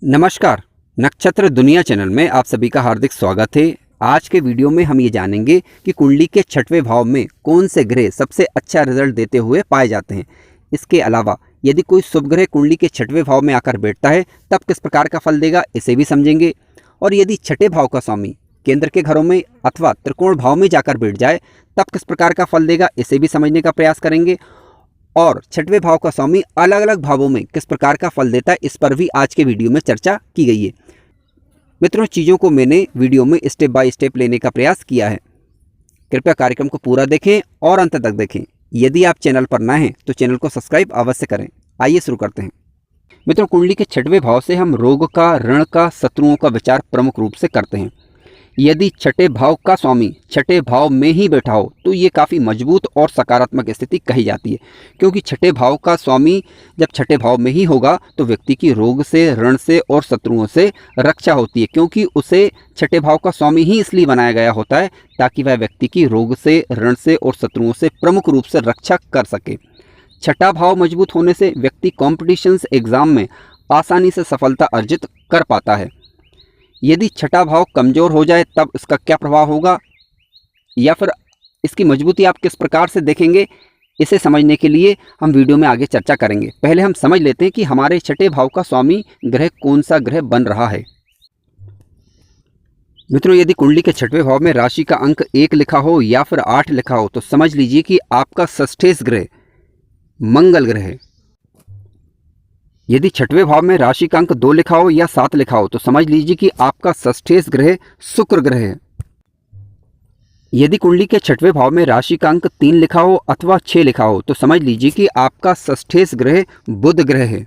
नमस्कार। नक्षत्र दुनिया चैनल में आप सभी का हार्दिक स्वागत है। आज के वीडियो में हम ये जानेंगे कि कुंडली के छठवें भाव में कौन से ग्रह सबसे अच्छा रिजल्ट देते हुए पाए जाते हैं। इसके अलावा यदि कोई शुभ ग्रह कुंडली के छठवें भाव में आकर बैठता है तब किस प्रकार का फल देगा, इसे भी समझेंगे। और यदि छठे भाव का स्वामी केंद्र के घरों में अथवा त्रिकोण भाव में जाकर बैठ जाए तब किस प्रकार का फल देगा, इसे भी समझने का प्रयास करेंगे। और छठवें भाव का स्वामी अलग अलग भावों में किस प्रकार का फल देता है, इस पर भी आज के वीडियो में चर्चा की गई है। मित्रों, चीज़ों को मैंने वीडियो में स्टेप बाय स्टेप लेने का प्रयास किया है। कृपया कार्यक्रम को पूरा देखें और अंत तक देखें। यदि आप चैनल पर नए हैं तो चैनल को सब्सक्राइब अवश्य करें। आइए शुरू करते हैं। मित्रों, कुंडली के छठवें भाव से हम रोग का, ऋण का, शत्रुओं का विचार प्रमुख रूप से करते हैं। यदि छठे भाव का स्वामी छठे भाव में ही बैठा हो तो ये काफ़ी मजबूत और सकारात्मक स्थिति कही जाती है, क्योंकि छठे भाव का स्वामी जब छठे भाव में ही होगा तो व्यक्ति की रोग से, ऋण से और शत्रुओं से रक्षा होती है, क्योंकि उसे छठे भाव का स्वामी ही इसलिए बनाया गया होता है ताकि वह व्यक्ति की रोग से, ऋण से और शत्रुओं से प्रमुख रूप से रक्षा कर सके। छठा भाव मजबूत होने से व्यक्ति कॉम्पिटिशन्स एग्जाम में आसानी से सफलता अर्जित कर पाता है। यदि छठा भाव कमज़ोर हो जाए तब इसका क्या प्रभाव होगा या फिर इसकी मजबूती आप किस प्रकार से देखेंगे, इसे समझने के लिए हम वीडियो में आगे चर्चा करेंगे। पहले हम समझ लेते हैं कि हमारे छठे भाव का स्वामी ग्रह कौन सा ग्रह बन रहा है। मित्रों, यदि कुंडली के छठवें भाव में राशि का अंक 1 लिखा हो या फिर 8 लिखा हो तो समझ लीजिए कि आपका षष्ठेश ग्रह मंगल ग्रह है। यदि छठवें भाव में राशि का अंक 2 लिखा हो या 7 लिखा हो तो समझ लीजिए कि आपका षष्ठेश ग्रह शुक्र ग्रह है। यदि कुंडली के छठवें भाव में राशि का अंक 3 लिखा हो अथवा 6 लिखा हो तो समझ लीजिए कि आपका षष्ठेश ग्रह बुध ग्रह है।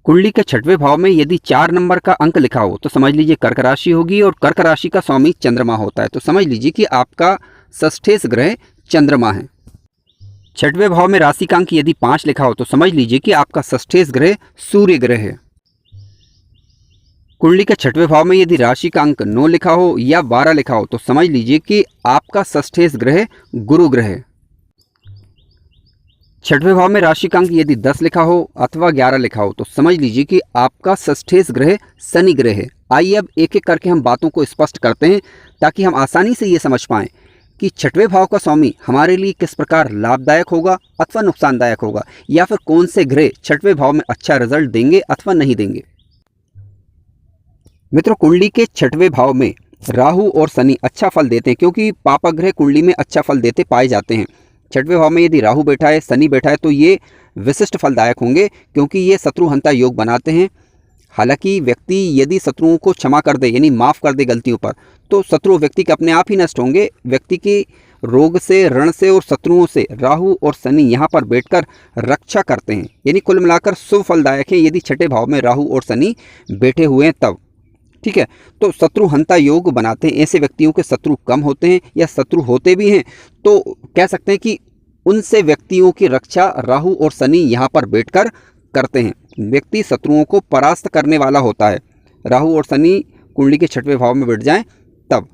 कुंडली के छठवें भाव में यदि 4 नंबर का अंक लिखा हो तो समझ लीजिए कर्क राशि होगी, और कर्क राशि का स्वामी चंद्रमा होता है, तो समझ लीजिए कि आपका षष्ठेश ग्रह चंद्रमा है। छठवें भाव में राशि का अंक यदि 5 लिखा हो तो समझ लीजिए कि आपका षष्ठेश ग्रह सूर्य ग्रह है। कुंडली के छठवें भाव में यदि राशि का अंक 9 लिखा हो या 12 लिखा हो तो समझ लीजिए कि आपका षष्ठेश ग्रह गुरु ग्रह है। छठवें भाव में राशि का अंक यदि 10 लिखा हो अथवा 11 लिखा हो तो समझ लीजिए कि आपका षष्ठेश ग्रह शनि ग्रह है। आइए अब एक एक करके हम बातों को स्पष्ट करते हैं ताकि हम आसानी से ये समझ पाएं कि छठवें भाव का स्वामी हमारे लिए किस प्रकार लाभदायक होगा अथवा नुकसानदायक होगा, या फिर कौन से ग्रह छठवें भाव में अच्छा रिजल्ट देंगे अथवा नहीं देंगे। मित्रों, कुंडली के छठवें भाव में राहु और शनि अच्छा फल देते हैं, क्योंकि पापा ग्रह कुंडली में अच्छा फल देते पाए जाते हैं। छठवें भाव में यदि राहु बैठा है, शनि बैठा है तो ये विशिष्ट फलदायक होंगे, क्योंकि ये शत्रुहंता योग बनाते हैं। हालांकि व्यक्ति यदि शत्रुओं को क्षमा कर दे, यानी माफ़ कर दे गलतियों पर, तो शत्रु व्यक्ति के अपने आप ही नष्ट होंगे। व्यक्ति की रोग से, ऋण से और शत्रुओं से राहु और शनि यहाँ पर बैठकर रक्षा करते हैं, यानी कुल मिलाकर शुभ फलदायक है यदि छठे भाव में राहु और शनि बैठे हुए हैं तब। ठीक है, तो शत्रुहंता योग बनाते हैं। ऐसे व्यक्तियों के शत्रु कम होते हैं, या शत्रु होते भी हैं तो कह सकते हैं कि उनसे व्यक्तियों की रक्षा राहु और शनि यहाँ पर बैठकर करते हैं। व्यक्ति शत्रुओं को परास्त करने वाला होता है। राहु और शनि कुंडली के छठवें भाव में बैठ जाएं तब।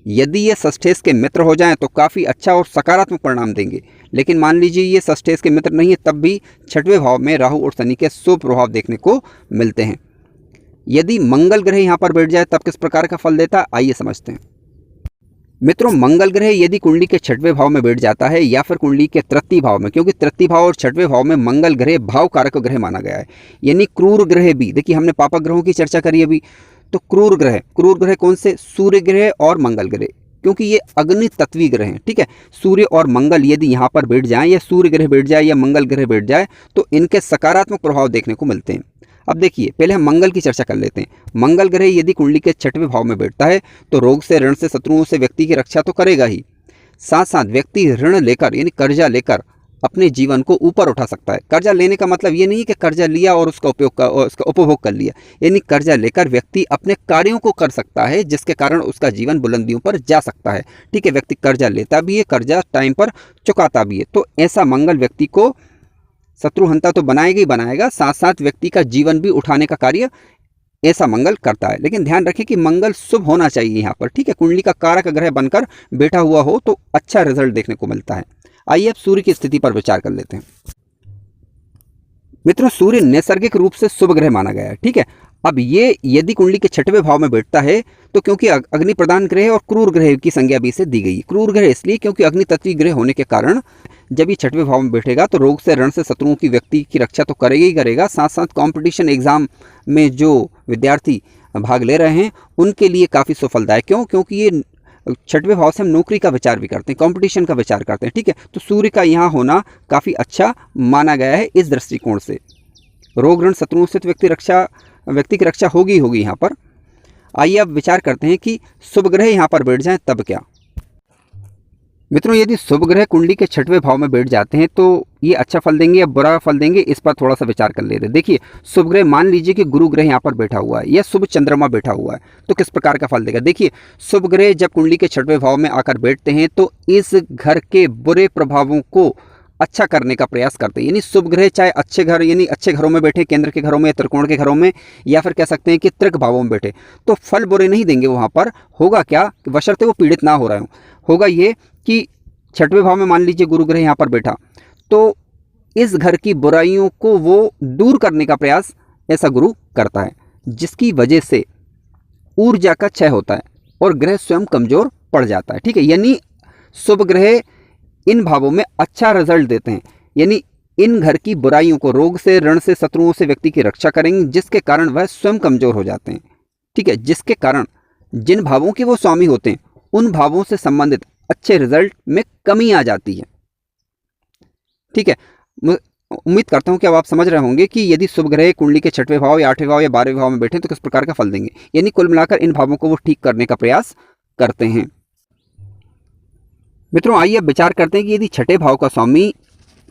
यदि ये षष्ठेश के मित्र हो जाएं तो काफ़ी अच्छा और सकारात्मक परिणाम देंगे, लेकिन मान लीजिए ये षष्ठेश के मित्र नहीं है तब भी छठवें भाव में राहु और शनि के शुभ प्रभाव देखने को मिलते हैं। यदि मंगल ग्रह यहाँ पर बैठ जाए तब किस प्रकार का फल देता है, आइए समझते हैं। मित्रों, मंगल ग्रह यदि कुंडली के छठवें भाव में बैठ जाता है या फिर कुंडली के तृतीय भाव में, क्योंकि तृतीय भाव और छठवें भाव में मंगल ग्रह भाव कारक ग्रह माना गया है, यानी क्रूर ग्रह भी। देखिए, हमने पापा ग्रहों की चर्चा करी अभी, तो क्रूर ग्रह कौन से? सूर्य ग्रह और मंगल ग्रह, क्योंकि ये अग्नि तत्वी ग्रह हैं। ठीक है, सूर्य और मंगल यदि यहाँ पर बैठ जाएं, या सूर्य ग्रह बैठ जाए या मंगल ग्रह बैठ जाए तो इनके सकारात्मक प्रभाव देखने को मिलते हैं। अब देखिए, पहले हम मंगल की चर्चा कर लेते हैं। मंगल ग्रह यदि कुंडली के छठवें भाव में बैठता है तो रोग से, ऋण से, शत्रुओं से व्यक्ति की रक्षा तो करेगा ही, साथ साथ व्यक्ति ऋण लेकर, यानी कर्जा लेकर अपने जीवन को ऊपर उठा सकता है। कर्जा लेने का मतलब ये नहीं कि कर्जा लिया और उसका उपभोग कर लिया, यानी कर्जा लेकर व्यक्ति अपने कार्यों को कर सकता है, जिसके कारण उसका जीवन बुलंदियों पर जा सकता है। ठीक है, व्यक्ति कर्जा लेता भी है, कर्जा टाइम पर चुकाता भी है, तो ऐसा मंगल व्यक्ति को शत्रुहंता तो बनाएगा ही बनाएगा, साथ साथ व्यक्ति का जीवन भी उठाने का कार्य ऐसा मंगल करता है। लेकिन ध्यान रखें कि मंगल शुभ होना चाहिए यहाँ पर। ठीक है, कुंडली का कारक ग्रह बनकर बैठा हुआ हो तो अच्छा रिजल्ट देखने को मिलता है। आइए अब सूर्य की स्थिति पर विचार कर लेते हैं। मित्रों, सूर्य नैसर्गिक रूप से शुभ ग्रह माना गया है। ठीक है, अब ये यदि कुंडली के छठवें भाव में बैठता है तो क्योंकि अग्नि प्रधान ग्रह और क्रूर ग्रह की संज्ञा भी इसे दी गई। क्रूर ग्रह इसलिए क्योंकि अग्नि तत्वीय ग्रह होने के कारण जब ये छठवें भाव में बैठेगा तो रोग से रण से शत्रुओं की व्यक्ति की रक्षा तो करेगा ही करेगा, साथ साथ कंपटीशन एग्जाम में जो विद्यार्थी भाग ले रहे हैं उनके लिए काफ़ी सुफलदायक। क्यों? क्योंकि ये छठवें भाव से हम नौकरी का विचार भी करते हैं, कंपटीशन का विचार करते हैं। ठीक है, तो सूर्य का यहाँ होना काफ़ी अच्छा माना गया है इस दृष्टिकोण से। रोग ऋण शत्रुओं से तो व्यक्ति की रक्षा होगी यहाँ पर। आइए अब विचार करते हैं कि शुभ ग्रह यहाँ पर बैठ जाएं तब क्या। मित्रों, यदि शुभ ग्रह कुंडली के छठवें भाव में बैठ जाते हैं तो ये अच्छा फल देंगे या बुरा फल देंगे, इस पर थोड़ा सा विचार कर लेते हैं। देखिए, शुभ ग्रह मान लीजिए कि गुरु ग्रह यहाँ पर बैठा हुआ है या शुभ चंद्रमा बैठा हुआ है तो किस प्रकार का फल देगा। देखिए, शुभ ग्रह जब कुंडली के छठवें भाव में आकर बैठते हैं तो इस घर के बुरे प्रभावों को अच्छा करने का प्रयास करते हैं। यानी शुभ ग्रह चाहे अच्छे घर यानी अच्छे घरों में बैठे, केंद्र के घरों में, त्रिकोण के घरों में, या फिर कह सकते हैं कि त्रिक भावों में बैठे, तो फल बुरे नहीं देंगे। वहाँ पर होगा क्या, बशर्ते वो पीड़ित ना हो रहे हों, होगा ये कि छठवें भाव में मान लीजिए गुरु ग्रह यहाँ पर बैठा तो इस घर की बुराइयों को वो दूर करने का प्रयास ऐसा गुरु करता है, जिसकी वजह से ऊर्जा का क्षय होता है और ग्रह स्वयं कमजोर पड़ जाता है। ठीक है, यानी शुभ ग्रह इन भावों में अच्छा रिजल्ट देते हैं, यानी इन घर की बुराइयों को, रोग से, ऋण से, शत्रुओं से व्यक्ति की रक्षा करेंगे, जिसके कारण वह स्वयं कमजोर हो जाते हैं। ठीक है, जिसके कारण जिन भावों के वो स्वामी होते हैं उन भावों से संबंधित अच्छे रिजल्ट में कमी आ जाती है। ठीक है, उम्मीद करता हूं कि अब आप समझ रहे होंगे कि यदि शुभ ग्रह कुंडली के छठवें भाव या आठवें भाव या 12वें भाव में बैठे तो किस प्रकार का फल देंगे। यानी कुल मिलाकर इन भावों को वो ठीक करने का प्रयास करते हैं। मित्रों, आइए अब विचार करते हैं कि यदि छठे भाव का स्वामी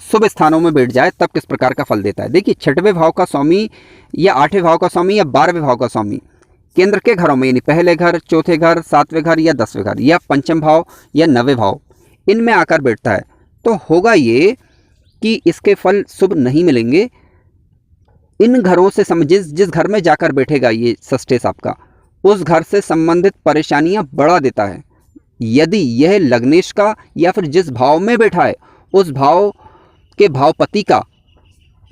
शुभ स्थानों में बैठ जाए तब किस प्रकार का फल देता है। देखिए, छठवें भाव का स्वामी या आठवें भाव का स्वामी या 12वें भाव का स्वामी केंद्र के घरों में, यानी पहले घर, चौथे घर, 7वें घर या 10वें घर या पंचम भाव या 9वें भाव, इनमें आकर बैठता है तो होगा ये कि इसके फल शुभ नहीं मिलेंगे। इन घरों से जिस घर में जाकर बैठेगा ये षष्ठेश आपका, उस घर से संबंधित परेशानियां बढ़ा देता है। यदि यह लग्नेश का या फिर जिस भाव में बैठा है उस भाव के भावपति का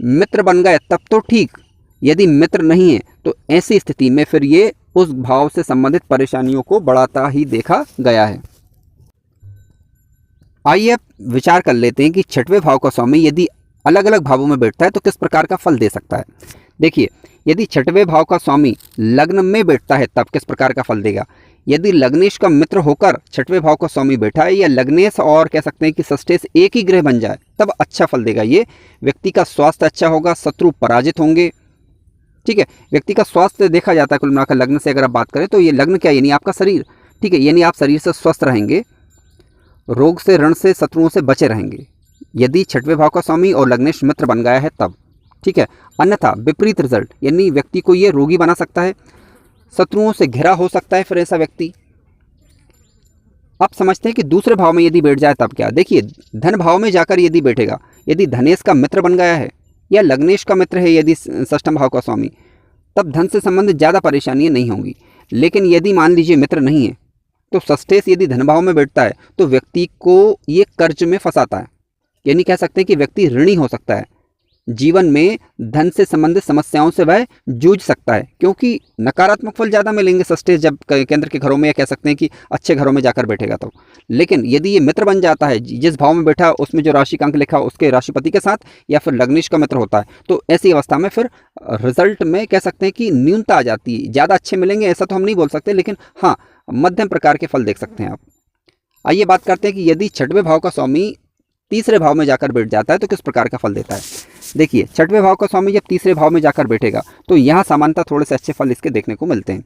मित्र बन गया तब तो ठीक, यदि मित्र नहीं है तो ऐसी स्थिति में फिर ये उस भाव से संबंधित परेशानियों को बढ़ाता ही देखा गया है। आइए अब विचार कर लेते हैं कि छठवें भाव का स्वामी यदि अलग अलग भावों में बैठता है तो किस प्रकार का फल दे सकता है। देखिए, यदि छठवें भाव का स्वामी लग्न में बैठता है तब किस प्रकार का फल देगा। यदि लग्नेश का मित्र होकर छठवें भाव का स्वामी बैठा है या लग्नेश और कह सकते हैं कि षष्ठेश एक ही ग्रह बन जाए तब अच्छा फल देगा। ये व्यक्ति का स्वास्थ्य अच्छा होगा, शत्रु पराजित होंगे। ठीक है, व्यक्ति का स्वास्थ्य देखा जाता है कुल मिलाकर लग्न से अगर आप बात करें तो ये लग्न क्या, यानी आपका शरीर। ठीक है, यानी आप शरीर से स्वस्थ रहेंगे, रोग से, ऋण से, शत्रुओं से बचे रहेंगे यदि छठवें भाव का स्वामी और लग्नेश मित्र बन गया है तब। ठीक है, अन्यथा विपरीत रिजल्ट, यानी व्यक्ति को ये रोगी बना सकता है, शत्रुओं से घिरा हो सकता है फिर ऐसा व्यक्ति। अब समझते हैं कि दूसरे भाव में यदि बैठ जाए तब क्या। देखिए, धन भाव में जाकर यदि बैठेगा, यदि धनेश का मित्र बन गया है या लग्नेश का मित्र है यदि षष्ठम भाव का स्वामी, तब धन से संबंधित ज़्यादा परेशानियां नहीं होंगी। लेकिन यदि मान लीजिए मित्र नहीं है तो षष्ठेश यदि धन भाव में बैठता है तो व्यक्ति को ये कर्ज में फंसाता है, यानी कह सकते हैं कि व्यक्ति ऋणी हो सकता है, जीवन में धन से संबंधित समस्याओं से वह जूझ सकता है, क्योंकि नकारात्मक फल ज़्यादा मिलेंगे षष्ठेश जब केंद्र के घरों में, या कह सकते हैं कि अच्छे घरों में जाकर बैठेगा तो। लेकिन यदि ये मित्र बन जाता है, जिस भाव में बैठा उसमें जो राशि का अंक लिखा उसके राशिपति के साथ, या फिर लग्नेश का मित्र होता है, तो ऐसी अवस्था में फिर रिजल्ट में कह सकते हैं कि न्यूनता आ जाती है। ज़्यादा अच्छे मिलेंगे ऐसा तो हम नहीं बोल सकते, लेकिन हाँ, मध्यम प्रकार के फल देख सकते हैं आप। आइए बात करते हैं कि यदि छठवें भाव का स्वामी तीसरे भाव में जाकर बैठ जाता है तो किस प्रकार का फल देता है। देखिए, छठवें भाव का स्वामी जब तीसरे भाव में जाकर बैठेगा तो यहाँ सामान्यतः थोड़े से अच्छे फल इसके देखने को मिलते हैं।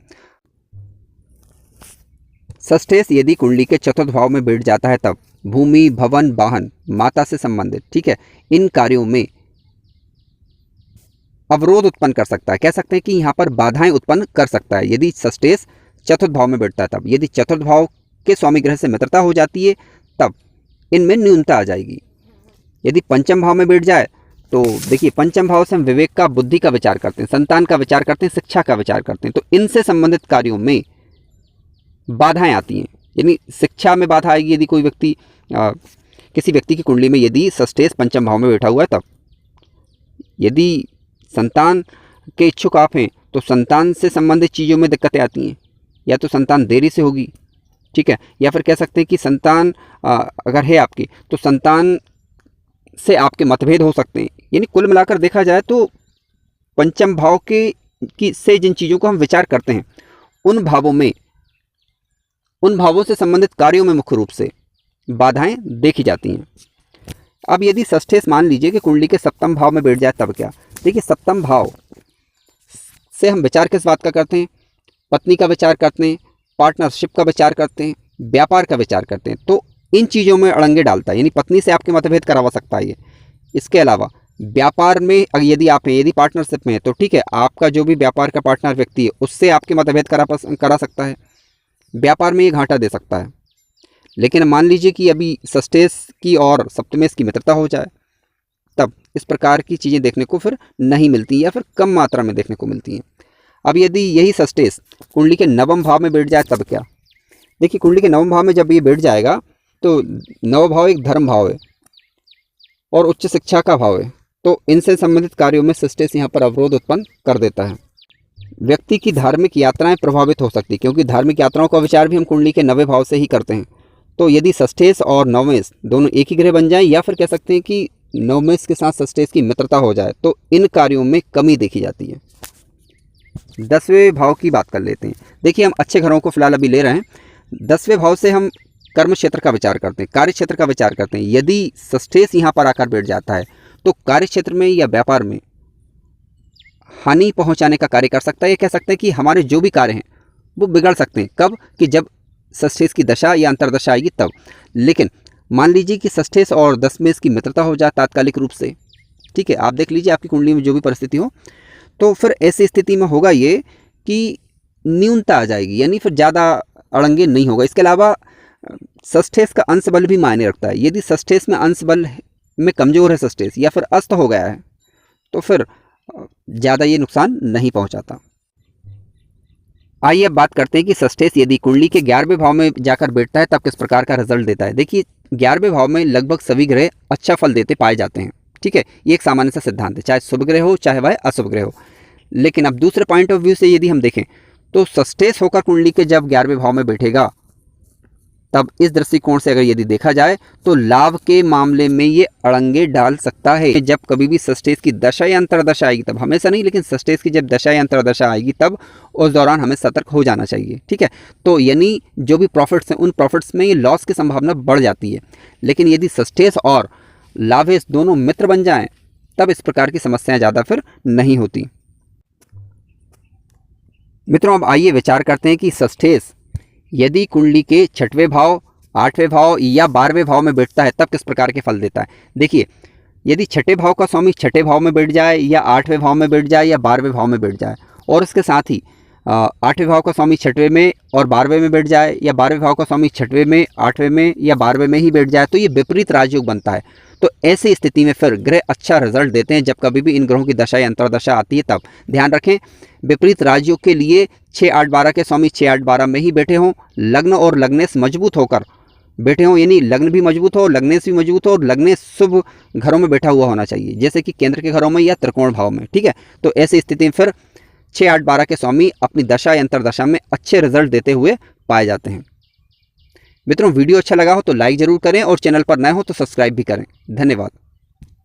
षष्ठेश यदि कुंडली के चतुर्थ भाव में बैठ जाता है तब भूमि, भवन, वाहन, माता से संबंधित, ठीक है, इन कार्यों में अवरोध उत्पन्न कर सकता है। कह सकते हैं कि यहाँ पर बाधाएं उत्पन्न कर सकता है यदि षष्ठेश चतुर्थ भाव में बैठता है तब। यदि चतुर्थ भाव के स्वामी ग्रह से मित्रता हो जाती है तब इनमें न्यूनता आ जाएगी। यदि पंचम भाव में बैठ जाए तो देखिए, पंचम भाव से हम विवेक का, बुद्धि का विचार करते हैं, संतान का विचार करते हैं, शिक्षा का विचार करते हैं, तो इनसे संबंधित कार्यों में बाधाएं आती हैं। यानी शिक्षा में बाधा आएगी यदि कोई व्यक्ति किसी व्यक्ति की कुंडली में यदि षष्ठेश पंचम भाव में बैठा हुआ है तब। यदि संतान के इच्छुक आप हैं तो संतान से संबंधित चीज़ों में दिक्कतें आती हैं, या तो संतान देरी से होगी, ठीक है, या फिर कह सकते हैं कि संतान अगर है आपकी तो संतान से आपके मतभेद हो सकते हैं। यानी कुल मिलाकर देखा जाए तो पंचम भाव की से जिन चीज़ों को हम विचार करते हैं उन भावों से संबंधित कार्यों में मुख्य रूप से बाधाएं देखी जाती हैं। अब यदि षष्ठेश मान लीजिए कि कुंडली के सप्तम भाव में बैठ जाए तब क्या? देखिए, सप्तम भाव से हम विचार किस बात का करते हैं? पत्नी का विचार करते हैं, पार्टनरशिप का विचार करते हैं, व्यापार का विचार करते हैं। तो इन चीज़ों में अड़ंगे डालता है, यानी पत्नी से आपके मतभेद करवा सकता है ये। इसके अलावा व्यापार में यदि आप हैं, यदि पार्टनरशिप में है तो ठीक है, आपका जो भी व्यापार का पार्टनर व्यक्ति है उससे आपके मतभेद करा सकता है, व्यापार में ये घाटा दे सकता है। लेकिन मान लीजिए कि अभी षष्ठेश की और सप्तमेश की मित्रता हो जाए, तब इस प्रकार की चीज़ें देखने को फिर नहीं मिलती या फिर कम मात्रा में देखने को मिलती हैं। अब यदि यही षष्ठेश कुंडली के नवम भाव में बैठ जाए तब क्या? देखिए, कुंडली के नवम भाव में जब ये बैठ जाएगा तो नव भाव एक धर्म भाव है और उच्च शिक्षा का भाव है, तो इनसे संबंधित कार्यों में षष्ठेश यहाँ पर अवरोध उत्पन्न कर देता है। व्यक्ति की धार्मिक यात्राएं प्रभावित हो सकती, क्योंकि धार्मिक यात्राओं का विचार भी हम कुंडली के नवे भाव से ही करते हैं। तो यदि षष्ठेश और नवमेश दोनों एक ही ग्रह बन जाए या फिर कह सकते हैं कि नवमेश के साथ षष्ठेश की मित्रता हो जाए तो इन कार्यों में कमी देखी जाती है। 10वें भाव की बात कर लेते हैं। देखिए, हम अच्छे घरों को फिलहाल अभी ले रहे हैं। 10वें भाव से हम कर्म क्षेत्र का विचार करते हैं, कार्य क्षेत्र का विचार करते हैं। यदि षष्ठेश यहाँ पर आकर बैठ जाता है तो कार्य क्षेत्र में या व्यापार में हानि पहुंचाने का कार्य कर सकता है। ये कह सकते हैं कि हमारे जो भी कार्य हैं वो बिगड़ सकते हैं। कब? कि जब षष्ठेश की दशा या अंतरदशा आएगी तब। लेकिन मान लीजिए कि षष्ठेश और दशमेश की मित्रता हो जाए तात्कालिक रूप से, ठीक है, आप देख लीजिए आपकी कुंडली में जो भी परिस्थिति हो, तो फिर ऐसी स्थिति में होगा ये कि न्यूनता आ जाएगी, यानी फिर ज़्यादा अड़ंगे नहीं होगा। इसके अलावा षष्ठेश का अंश बल भी मायने रखता है। यदि षष्ठेश में अंश बल में कमज़ोर है षष्ठेश या फिर अस्त हो गया है तो फिर ज़्यादा ये नुकसान नहीं पहुंचाता। आइए अब बात करते हैं कि षष्ठेश यदि कुंडली के 11वें भाव में जाकर बैठता है तब किस प्रकार का रिजल्ट देता है। देखिए, 11वें भाव में लगभग सभी ग्रह अच्छा फल देते पाए जाते हैं, ठीक है, ये एक सामान्य सा सिद्धांत है, चाहे शुभ ग्रह हो चाहे वह अशुभ ग्रह हो। लेकिन अब दूसरे पॉइंट ऑफ व्यू से यदि हम देखें तो षष्ठेश होकर कुंडली के जब 11वें भाव में बैठेगा तब इस दृष्टिकोण से अगर यदि देखा जाए तो लाभ के मामले में ये अड़ंगे डाल सकता है। जब कभी भी षष्ठेश की दशा या अंतरदशा आएगी तब, हमेशा नहीं, लेकिन षष्ठेश की जब दशा या अंतरदशा आएगी तब उस दौरान हमें सतर्क हो जाना चाहिए, ठीक है। तो यानी जो भी प्रॉफिट्स हैं उन प्रॉफिट्स में ये लॉस की संभावना बढ़ जाती है। लेकिन यदि षष्ठेश और लाभेश दोनों मित्र बन जाएं तब इस प्रकार की समस्याएं ज़्यादा फिर नहीं होती। मित्रों, अब आइए विचार करते हैं कि षष्ठेश यदि कुंडली के 6वें भाव, 8वें भाव या 12वें भाव में बैठता है तब किस प्रकार के फल देता है। देखिए, यदि 6ठे भाव का स्वामी 6ठे भाव में बैठ जाए या 8वें भाव में बैठ जाए या 12वें भाव में बैठ जाए, और इसके साथ ही 8वें भाव का स्वामी 6वें में और 12वें में बैठ जाए या 12वें भाव का स्वामी 6वें में, 8वें में या 12वें में ही बैठ जाए, तो ये विपरीत राजयोग बनता है। तो ऐसी स्थिति में फिर ग्रह अच्छा रिजल्ट देते हैं। जब कभी भी इन ग्रहों की दशा या अंतरदशा आती है तब ध्यान रखें, विपरीत राजयोग के लिए 6, 8, 12 के स्वामी 6, 8, 12 में ही बैठे हों, लग्न और लग्नेश मजबूत होकर बैठे हों, यानी लग्न भी मजबूत हो, लग्नेश भी मजबूत हो और लग्नेश शुभ घरों में बैठा हुआ होना चाहिए, जैसे कि केंद्र के घरों में या त्रिकोण भाव में, ठीक है। तो ऐसी स्थिति में फिर 6, 8, 12 के स्वामी अपनी दशा या अंतरदशा में अच्छे रिजल्ट देते हुए पाए जाते हैं। मित्रों, वीडियो अच्छा लगा हो तो लाइक ज़रूर करें और चैनल पर नए हो तो सब्सक्राइब भी करें। धन्यवाद।